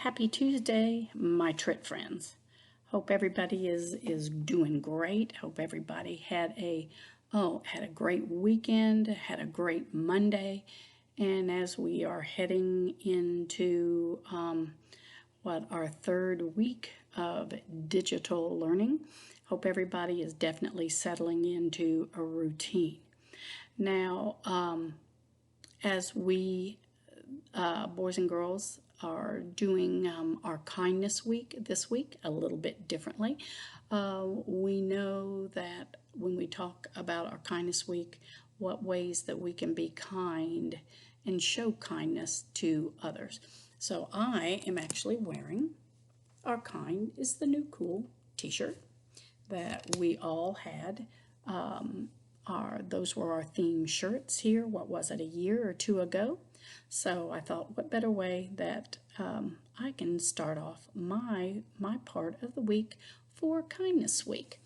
Happy Tuesday, my Trit friends. Hope everybody is doing great. Hope everybody had a great weekend, had a great Monday, and as we are heading into our third week of digital learning, hope everybody is definitely settling into a routine. Now, as we boys and girls are doing our kindness week this week a little bit differently. We know that when we talk about our kindness week, what ways that we can be kind and show kindness to others. So I am actually wearing our Kind is the New Cool t-shirt that we all had. Those were our theme shirts here. What was it, a year or two ago? So I thought, what better way that I can start off my part of the week for Kindness Week.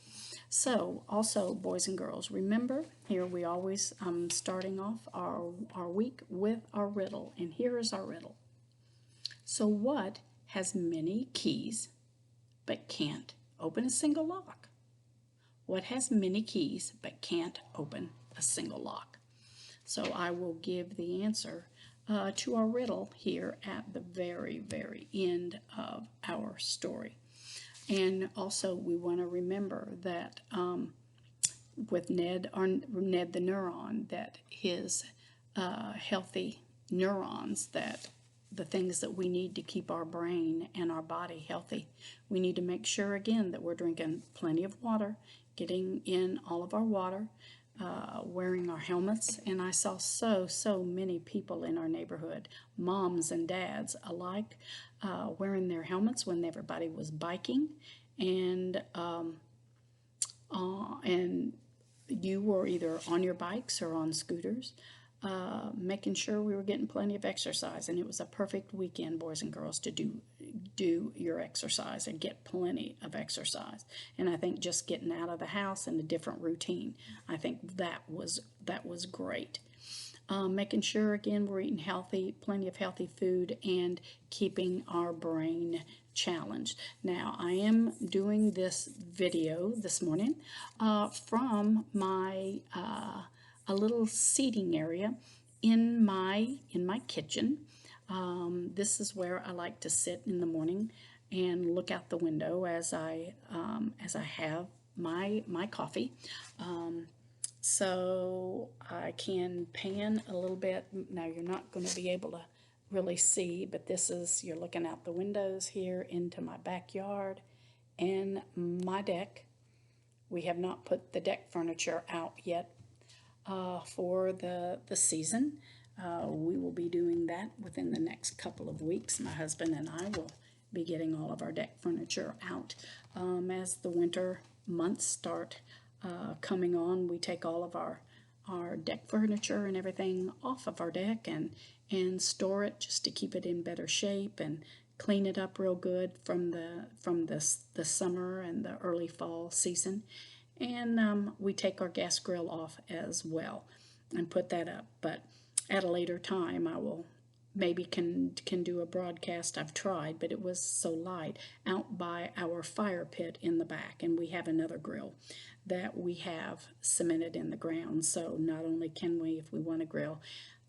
So also, boys and girls, remember here we always starting off our week with our riddle, and here is our riddle. So what has many keys but can't open a single lock? What has many keys but can't open a single lock? So I will give the answer to our riddle here at the very, very end of our story. And also we want to remember that with Ned the neuron, that his healthy neurons, that the things that we need to keep our brain and our body healthy, we need to make sure again that we're drinking plenty of water, getting in all of our water, wearing our helmets. And I saw so many people in our neighborhood, moms and dads alike, wearing their helmets when everybody was biking, and you were either on your bikes or on scooters, making sure we were getting plenty of exercise. And it was a perfect weekend, boys and girls, to do your exercise and get plenty of exercise. And I think just getting out of the house in a different routine, I think that was great. Making sure again we're eating healthy, plenty of healthy food, and keeping our brain challenged. Now I am doing this video this morning from my a little seating area in my kitchen. This is where I like to sit in the morning and look out the window as I have my coffee. So I can pan a little bit. Now you're not going to be able to really see, but you're looking out the windows here into my backyard and my deck. We have not put the deck furniture out yet for the season. We will be doing that within the next couple of weeks. My husband and I will be getting all of our deck furniture out. As the winter months start coming on, we take all of our deck furniture and everything off of our deck and store it just to keep it in better shape and clean it up real good from the summer and the early fall season. And we take our gas grill off as well and put that up. But at a later time, I will maybe can do a broadcast. I've tried, but it was so light, out by our fire pit in the back. And we have another grill that we have cemented in the ground. So not only can we, if we want to grill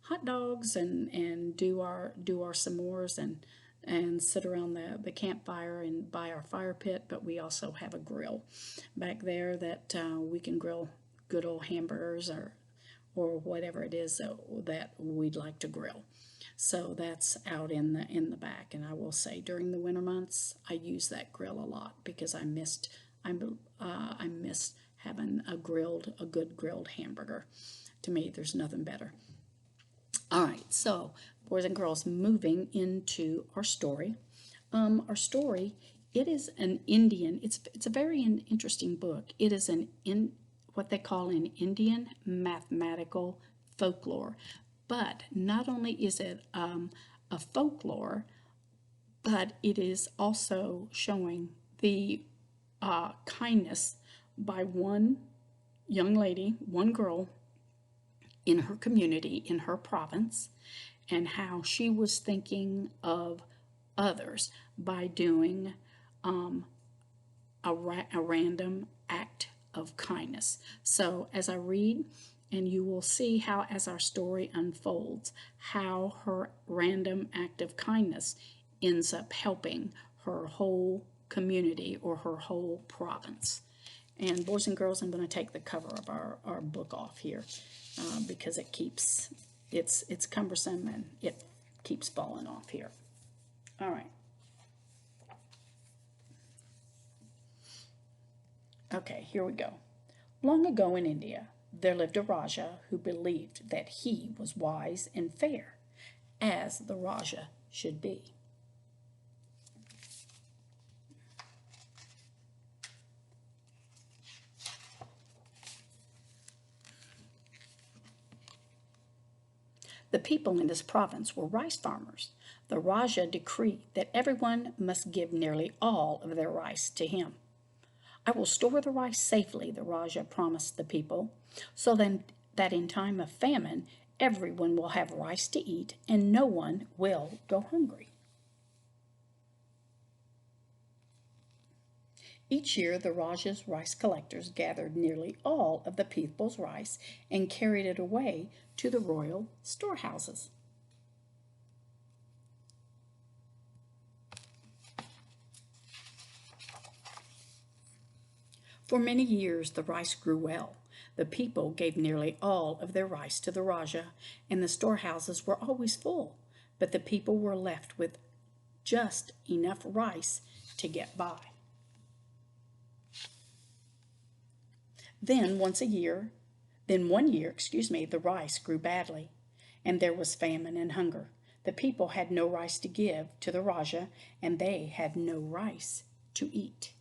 hot dogs and do our s'mores and sit around the campfire and by our fire pit, but we also have a grill back there that we can grill good old hamburgers or whatever it is that we'd like to grill. So that's out in the back. And I will say during the winter months I use that grill a lot because I missed having a good grilled hamburger. To me, there's nothing better. All right, so boys and girls, moving into our story. Our story, it is an Indian. It's a very interesting book. It is what they call an Indian mathematical folklore. But not only is it a folklore, but it is also showing the kindness by one young lady, one girl in her community, in her province, and how she was thinking of others by doing a random act of kindness. So as I read, and you will see how, as our story unfolds, how her random act of kindness ends up helping her whole community or her whole province. And boys and girls, I'm going to take the cover of our book off here because it's cumbersome and it keeps falling off here. All right. Okay, here we go. Long ago in India, there lived a Raja who believed that he was wise and fair, as the Raja should be. The people in this province were rice farmers. The Raja decreed that everyone must give nearly all of their rice to him. I will store the rice safely, the Raja promised the people, so then that in time of famine everyone will have rice to eat and no one will go hungry. Each year the Raja's rice collectors gathered nearly all of the people's rice and carried it away to the royal storehouses. For many years the rice grew well. The people gave nearly all of their rice to the Raja, and the storehouses were always full, but the people were left with just enough rice to get by. Then one year, the rice grew badly, and there was famine and hunger. The people had no rice to give to the Raja, and they had no rice to eat.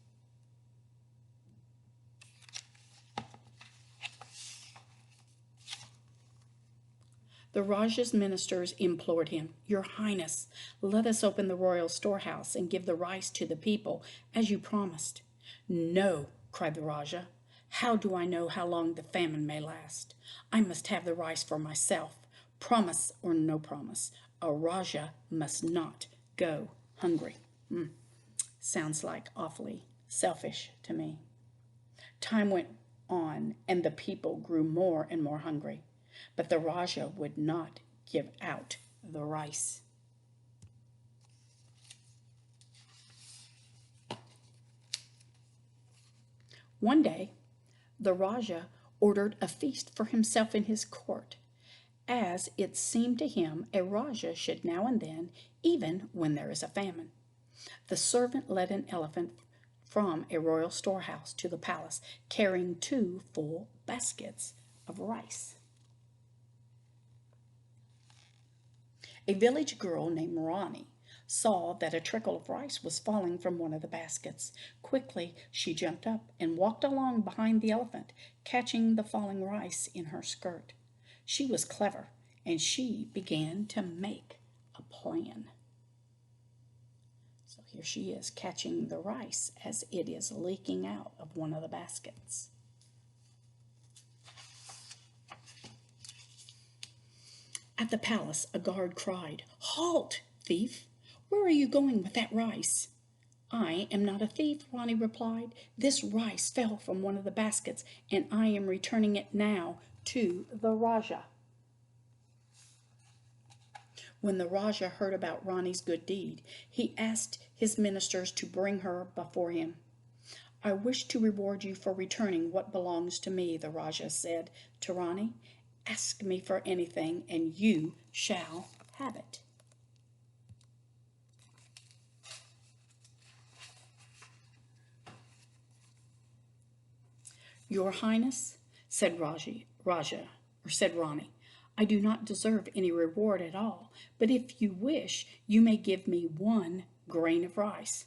The Raja's ministers implored him, "Your Highness, let us open the royal storehouse and give the rice to the people, as you promised." "No," cried the Raja. "How do I know how long the famine may last? I must have the rice for myself. Promise or no promise, a Raja must not go hungry." Sounds like awfully selfish to me. Time went on, and the people grew more and more hungry, but the Raja would not give out the rice. One day, the Raja ordered a feast for himself in his court, as it seemed to him a Raja should now and then, even when there is a famine. The servant led an elephant from a royal storehouse to the palace, carrying 2 full baskets of rice. A village girl named Rani saw that a trickle of rice was falling from one of the baskets. Quickly, she jumped up and walked along behind the elephant, catching the falling rice in her skirt. She was clever, and she began to make a plan. So here she is catching the rice as it is leaking out of one of the baskets. At the palace, a guard cried, "Halt, thief! Where are you going with that rice?" "I am not a thief," Rani replied. "This rice fell from one of the baskets, and I am returning it now to the Raja." When the Raja heard about Rani's good deed, he asked his ministers to bring her before him. "I wish to reward you for returning what belongs to me," the Raja said to Rani. "Ask me for anything, and you shall have it." "Your Highness," said Rani, "I do not deserve any reward at all, but if you wish, you may give me 1 grain of rice."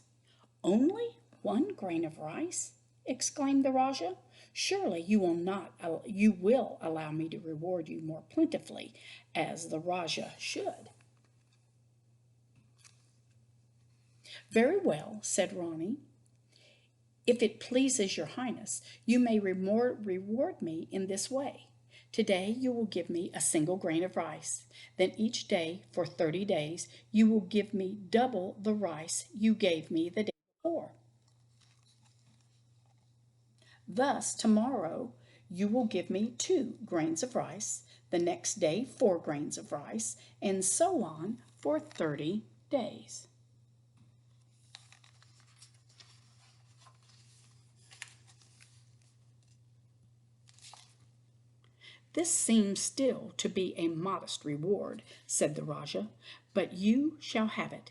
"Only 1 grain of rice?" exclaimed the Raja. "Surely you will allow me to reward you more plentifully, as the Raja should." "Very well," said Rani. "If it pleases your Highness, you may reward me in this way. Today you will give me a single grain of rice. Then each day for 30 days you will give me double the rice you gave me the day before. Thus tomorrow you will give me 2 grains of rice, the next day 4 grains of rice, and so on for 30 days. This seems still to be a modest reward, said the Rajah, but you shall have it.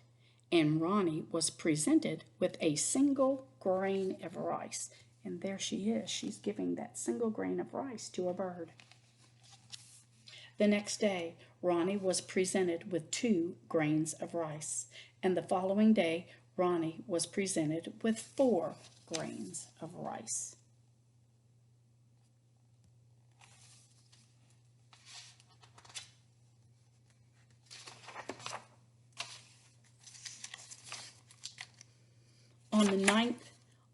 And Rani was presented with a single grain of rice. And there she is. She's giving that single grain of rice to a bird. The next day, Rani was presented with 2 grains of rice. And the following day, Rani was presented with 4 grains of rice.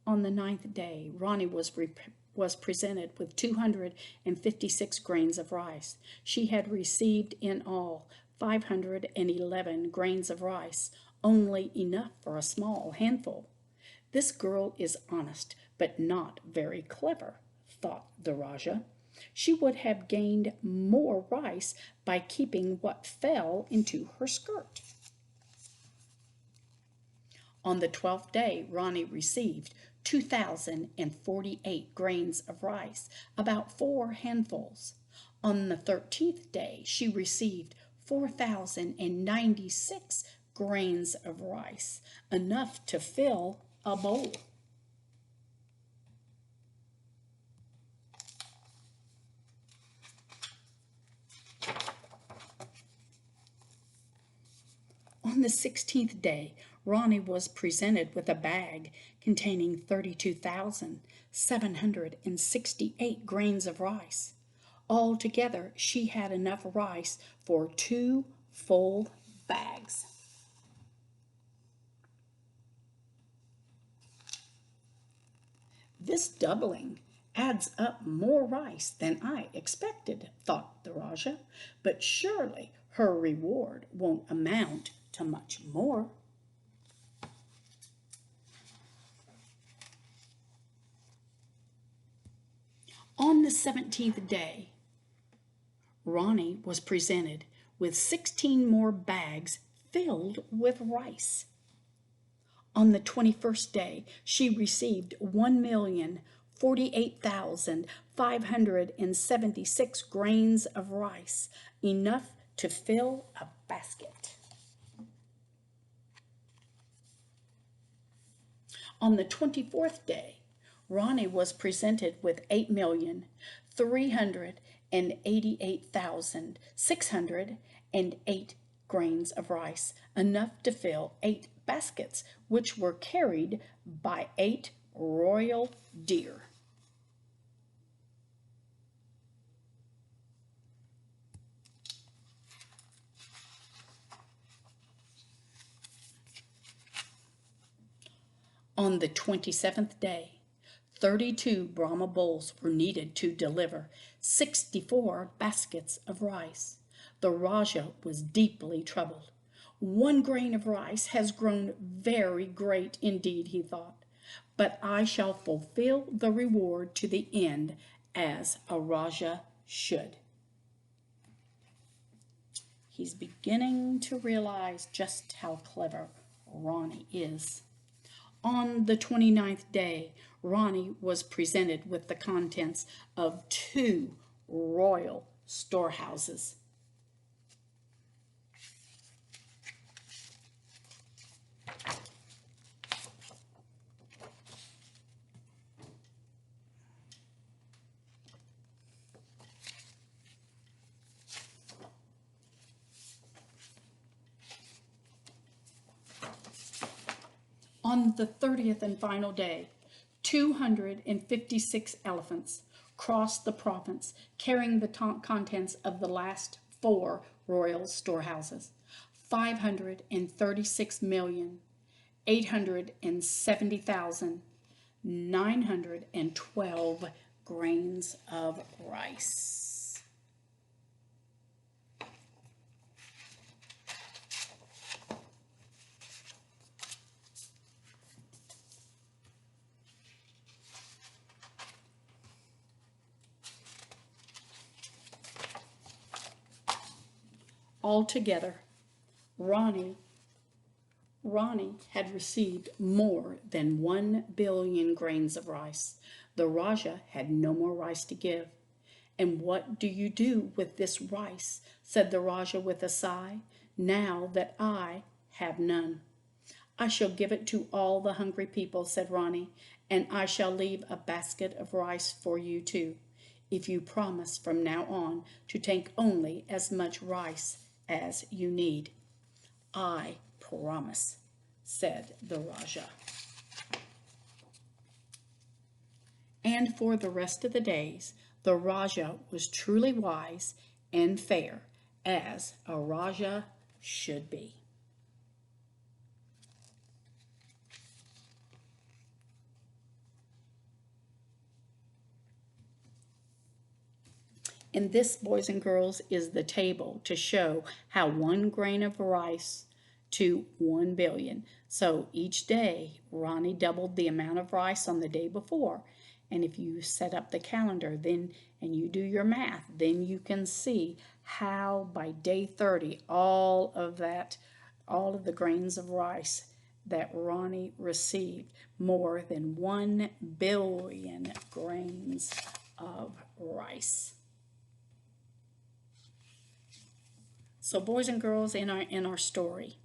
On the ninth day, Rani was presented with 256 grains of rice. She had received in all 511 grains of rice, only enough for a small handful. This girl is honest, but not very clever, thought the Rajah. She would have gained more rice by keeping what fell into her skirt. On the 12th day, Rani received 2,048 grains of rice, about 4 handfuls. On the 13th day, she received 4,096 grains of rice, enough to fill a bowl. On the 16th day, Rani was presented with a bag containing 32,768 grains of rice. Altogether, she had enough rice for 2 full bags. This doubling adds up more rice than I expected, thought the Rajah, but surely her reward won't amount to much more. On the 17th day, Rani was presented with 16 more bags filled with rice. On the 21st day, she received 1,048,576 grains of rice, enough to fill a basket. On the 24th day, Rani was presented with 8,388,608 grains of rice, enough to fill 8 baskets, which were carried by 8 royal deer. On the 27th day, 32 Brahma bowls were needed to deliver 64 baskets of rice. The Rajah was deeply troubled. 1 grain of rice has grown very great indeed, he thought, but I shall fulfill the reward to the end as a Rajah should. He's beginning to realize just how clever Rani is. On the 29th day, Rani was presented with the contents of 2 royal storehouses. On the 30th and final day, 256 elephants crossed the province carrying the contents of the last 4 royal storehouses. 536,870,912 grains of rice. Altogether, Ronnie had received more than 1 billion grains of rice. The Raja had no more rice to give. "And what do you do with this rice?" said the Raja with a sigh, "now that I have none?" "I shall give it to all the hungry people," said Ronnie, "and I shall leave a basket of rice for you too, if you promise from now on to take only as much rice as you need." "I promise," said the Raja. And for the rest of the days, the Raja was truly wise and fair, as a Raja should be. And this, boys and girls, is the table to show how 1 grain of rice to 1 billion. So each day, Ronnie doubled the amount of rice on the day before. And if you set up the calendar then and you do your math, then you can see how by day 30, all of the grains of rice that Ronnie received, more than 1 billion grains of rice. So boys and girls, in our story,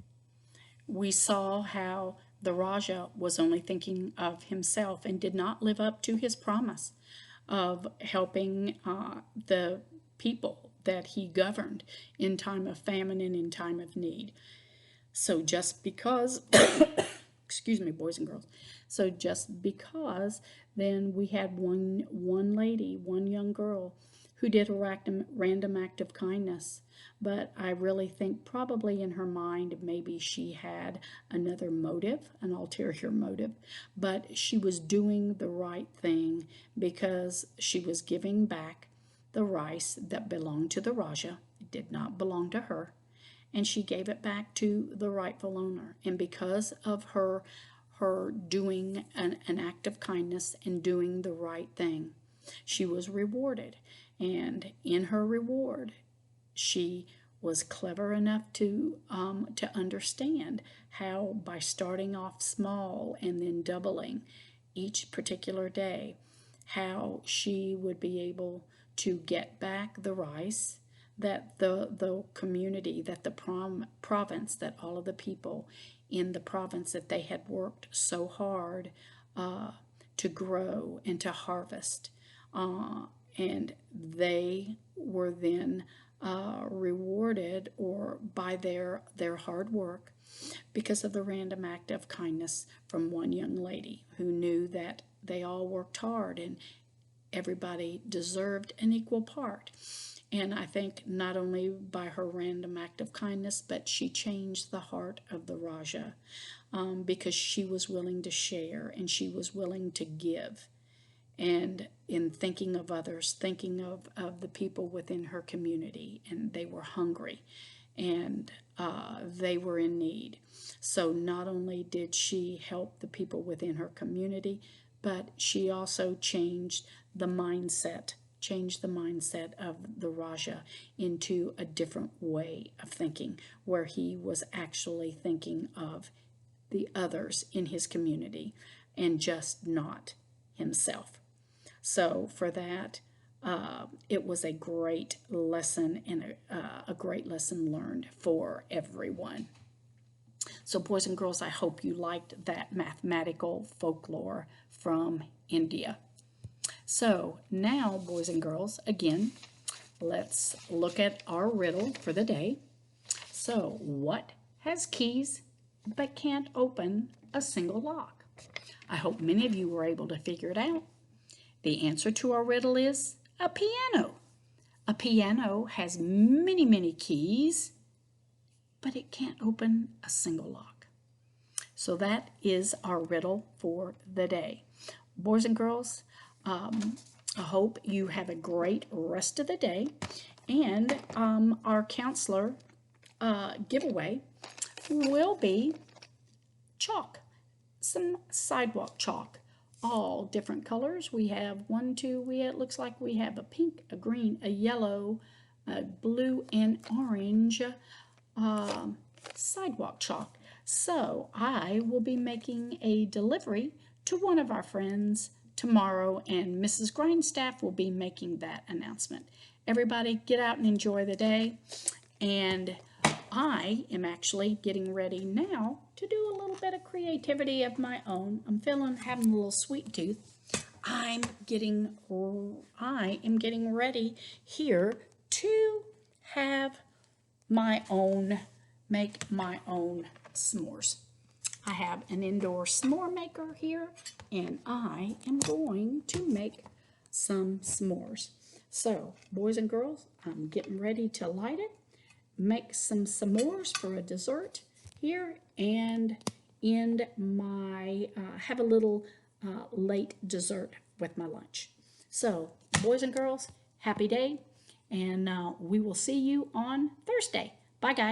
we saw how the Raja was only thinking of himself and did not live up to his promise of helping the people that he governed in time of famine and in time of need. So just because, excuse me, boys and girls, so just because then we had one lady, one young girl, who did a random act of kindness. But I really think probably in her mind maybe she had another motive, an ulterior motive, but she was doing the right thing because she was giving back the rice that belonged to the Raja. It did not belong to her, and she gave it back to the rightful owner. And because of her doing an act of kindness and doing the right thing, she was rewarded. And in her reward, she was clever enough to understand how, by starting off small and then doubling each particular day, how she would be able to get back the rice that the community, that the province, that all of the people in the province that they had worked so hard to grow and to harvest. And they were then rewarded or by their hard work because of the random act of kindness from one young lady who knew that they all worked hard and everybody deserved an equal part. And I think not only by her random act of kindness, but she changed the heart of the Raja because she was willing to share and she was willing to give. And in thinking of others, thinking of the people within her community, and they were hungry and they were in need. So not only did she help the people within her community, but she also changed the mindset of the Raja into a different way of thinking, where he was actually thinking of the others in his community and just not himself. So for that, it was a great lesson and a great lesson learned for everyone. So boys and girls, I hope you liked that mathematical folklore from India. So now, boys and girls, again, let's look at our riddle for the day. So, what has keys but can't open a single lock? I hope many of you were able to figure it out. The answer to our riddle is a piano. A piano has many, many keys, but it can't open a single lock. So that is our riddle for the day. Boys and girls, I hope you have a great rest of the day. And our counselor giveaway will be chalk, some sidewalk chalk. All different colors. We have it looks like we have a pink, a green, a yellow, blue and orange sidewalk chalk. So I will be making a delivery to one of our friends tomorrow, and Mrs. Grindstaff will be making that announcement. Everybody get out and enjoy the day. And I am actually getting ready now to do a little bit of creativity of my own. I'm having a little sweet tooth. I am getting ready here to make my own s'mores. I have an indoor s'more maker here, and I am going to make some s'mores. So, boys and girls, I'm getting ready to light it, make some s'mores for a dessert here, and have a little late dessert with my lunch. So, boys and girls, happy day, and we will see you on Thursday. Bye, guys.